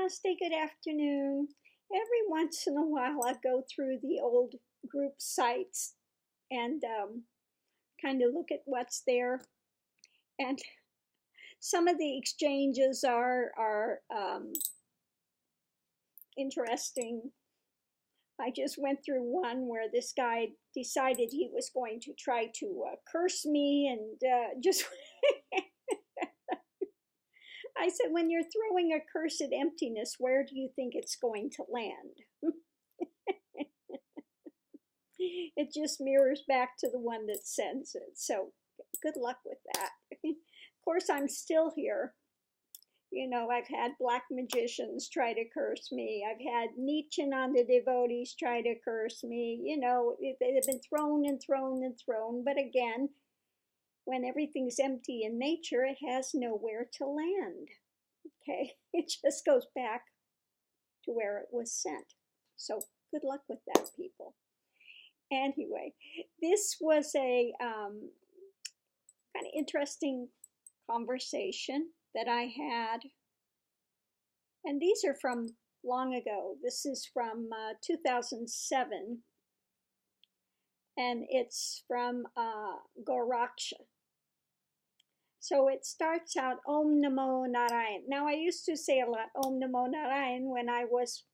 Namaste, good afternoon. Every once in a while, I go through the old group sites and kind of look at what's there. And some of the exchanges are interesting. I just went through one where this guy decided he was going to try to curse me and just. I said, when you're throwing a cursed emptiness, where do you think it's going to land? It just mirrors back to the one that sends it. So good luck with that. Of course, I'm still here. You know, I've had black magicians try to curse me. I've had Nityananda devotees try to curse me. You know, they've been thrown and thrown and thrown. But again, when everything's empty in nature, it has nowhere to land. Okay, it just goes back to where it was sent. So good luck with that, people. Anyway, this was a kind of interesting conversation that I had. And these are from long ago. This is from 2007. And it's from Goraksha. So it starts out Om Namo Narayan. Now I used to say a lot Om Namo Narayan when I was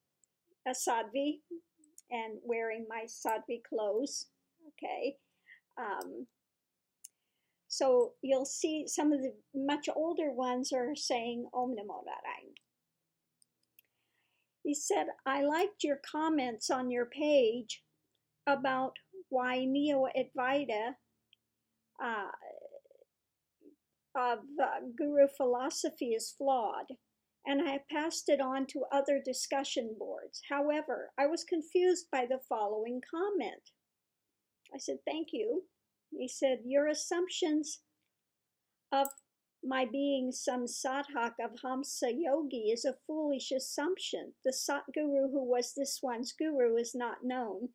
a sadhvi and wearing my sadhvi clothes. Okay. So you'll see some of the much older ones are saying Om Namo Narayan. He said, I liked your comments on your page about why Neo-Advaita of Guru philosophy is flawed, and I have passed it on to other discussion boards. However, I was confused by the following comment. I said, thank you. He said, your assumptions of my being some sadhak of Hamsa Yogi is a foolish assumption. The Satguru who was this one's guru is not known,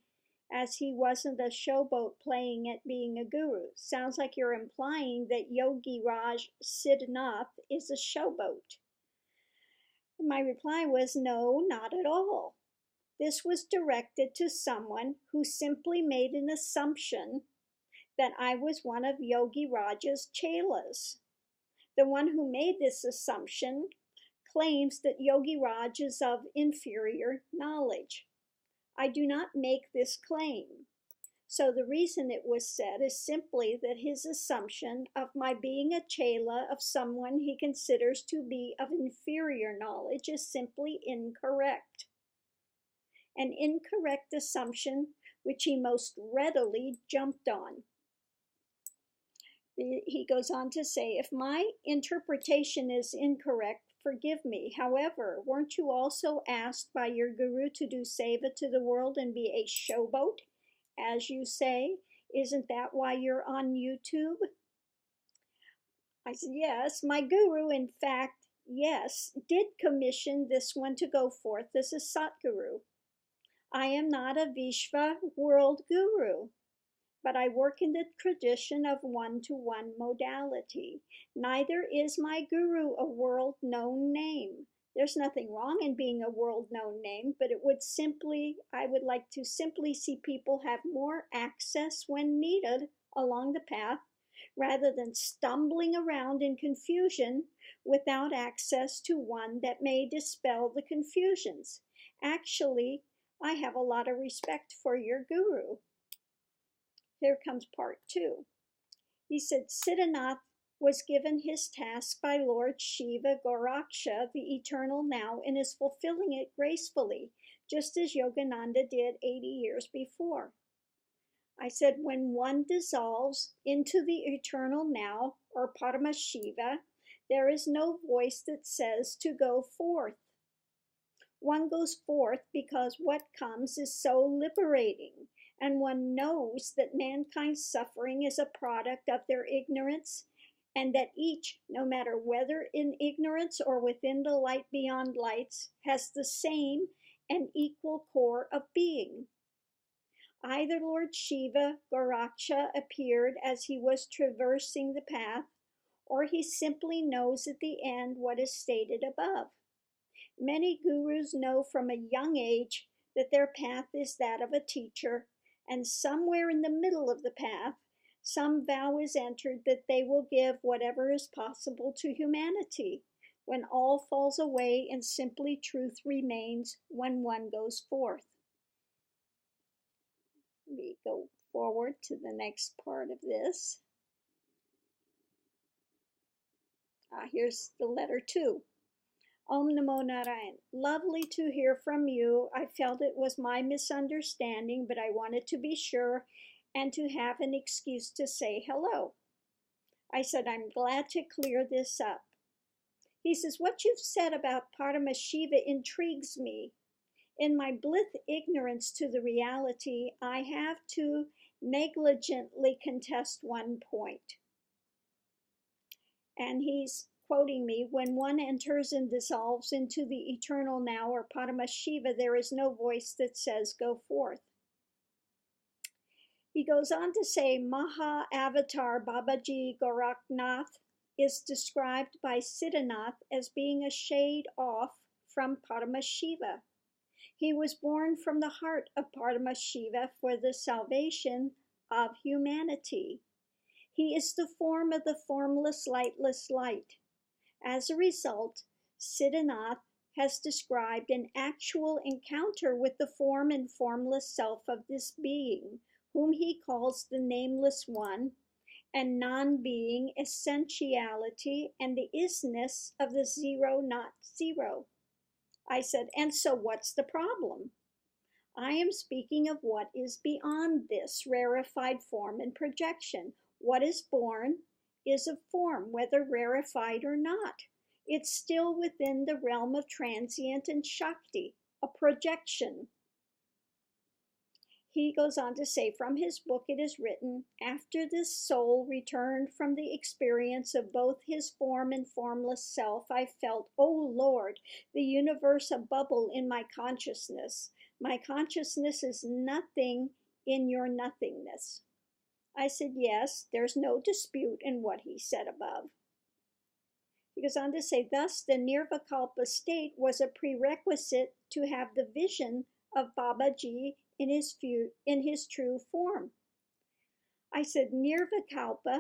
as he wasn't a showboat playing at being a guru. Sounds like you're implying that Yogi Raj Siddhanath is a showboat. My reply was, no, not at all. This was directed to someone who simply made an assumption that I was one of Yogi Raj's chelas. The one who made this assumption claims that Yogi Raj is of inferior knowledge. I do not make this claim. So the reason it was said is simply that his assumption of my being a chela of someone he considers to be of inferior knowledge is simply incorrect. An incorrect assumption which he most readily jumped on. He goes on to say, if my interpretation is incorrect, forgive me. However, weren't you also asked by your guru to do seva to the world and be a showboat, as you say? Isn't that why you're on YouTube? I said, yes, my guru, in fact, yes, did commission this one to go forth as a Satguru. I am not a Vishva world guru, but I work in the tradition of one-to-one modality. Neither is my guru a world-known name. There's nothing wrong in being a world-known name, but I would like to simply see people have more access when needed along the path, rather than stumbling around in confusion without access to one that may dispel the confusions. Actually, I have a lot of respect for your guru. Here comes part 2. He said, Siddhanath was given his task by Lord Shiva Goraksha, the eternal now, and is fulfilling it gracefully, just as Yogananda did 80 years before. I said, when one dissolves into the eternal now, or Paramashiva, there is no voice that says to go forth. One goes forth because what comes is so liberating, and one knows that mankind's suffering is a product of their ignorance, and that each, no matter whether in ignorance or within the light beyond lights, has the same and equal core of being. Either Lord Shiva Goraksha appeared as he was traversing the path, or he simply knows at the end what is stated above. Many gurus know from a young age that their path is that of a teacher, and somewhere in the middle of the path, some vow is entered that they will give whatever is possible to humanity, when all falls away and simply truth remains when one goes forth. We go forward to the next part of this. Here's the letter 2. Om Namo Narayan. Lovely to hear from you. I felt it was my misunderstanding, but I wanted to be sure and to have an excuse to say hello. I said, I'm glad to clear this up. He says, what you've said about Paramashiva intrigues me. In my blith ignorance to the reality, I have to negligently contest one point. And he's quoting me, when one enters and dissolves into the eternal now or Paramashiva, there is no voice that says, go forth. He goes on to say, Maha Avatar Babaji Gorakhnath is described by Siddhanath as being a shade off from Paramashiva. He was born from the heart of Paramashiva for the salvation of humanity. He is the form of the formless, lightless light. As a result, Siddhanath has described an actual encounter with the form and formless self of this being, whom he calls the Nameless One, and non-being, essentiality, and the isness of the zero not zero. I said, and so what's the problem? I am speaking of what is beyond this rarefied form and projection. What is born is a form, whether rarefied or not. It's still within the realm of transient and Shakti, a projection. He goes on to say, from his book it is written, after this soul returned from the experience of both his form and formless self, I felt, oh Lord, the universe a bubble in my consciousness. My consciousness is nothing in your nothingness. I said, yes, there's no dispute in what he said above. He goes on to say, thus the Nirvikalpa state was a prerequisite to have the vision of Babaji in his true form. I said, Nirvikalpa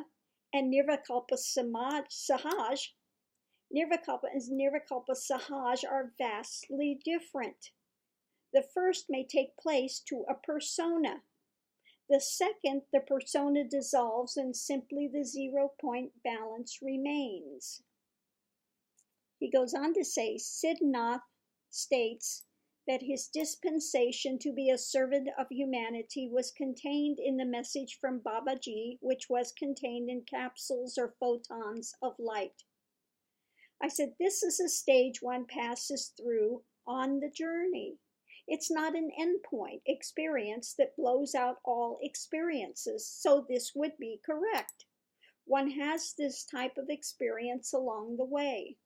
and Nirvikalpa Sahaj, Nirvikalpa and Nirvikalpa Sahaj are vastly different. The first may take place to a persona. The second, the persona dissolves and simply the 0 point balance remains. He goes on to say, Siddhanath states that his dispensation to be a servant of humanity was contained in the message from Babaji, which was contained in capsules or photons of light. I said, this is a stage one passes through on the journey. It's not an endpoint experience that blows out all experiences, so this would be correct. One has this type of experience along the way.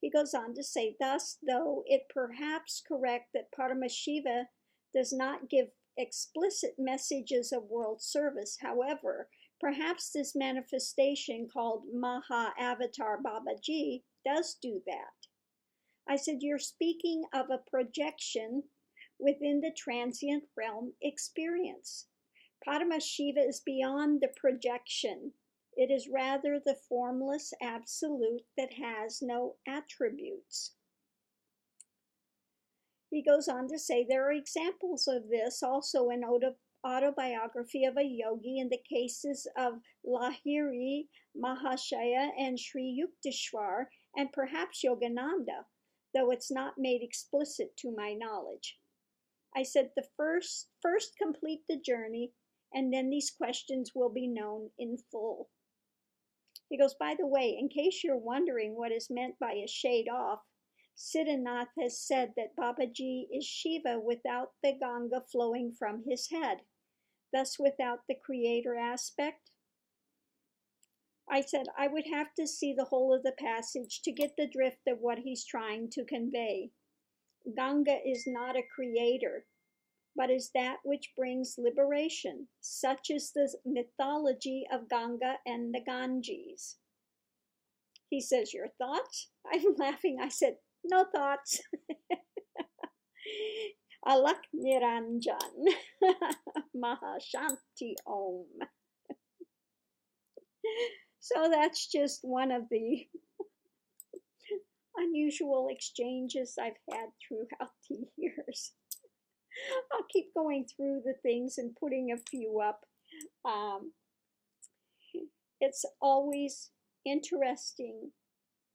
He goes on to say, thus, though it perhaps correct that Paramashiva does not give explicit messages of world service, however, perhaps this manifestation called Maha Avatar Babaji does do that. I said, you're speaking of a projection within the transient realm experience. Paramashiva is beyond the projection. It is rather the formless absolute that has no attributes. He goes on to say there are examples of this also in autobiography of a yogi in the cases of Lahiri Mahashaya and Sri Yukteswar and perhaps Yogananda, though it's not made explicit to my knowledge. I said the first complete the journey, and then these questions will be known in full. He goes, by the way, in case you're wondering what is meant by a shade off, Siddhanath has said that Babaji is Shiva without the Ganga flowing from his head, thus without the creator aspect. I said I would have to see the whole of the passage to get the drift of what he's trying to convey. Ganga is not a creator, but is that which brings liberation. Such is the mythology of Ganga and the Ganges. He says, your thoughts? I'm laughing. I said, No thoughts. Alak Niranjan. Mahashanti Om. So that's just one of the unusual exchanges I've had throughout the years. I'll keep going through the things and putting a few up. Um, it's always interesting.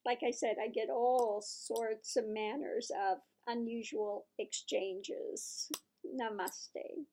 Like I said, I get all sorts of manners of unusual exchanges. Namaste.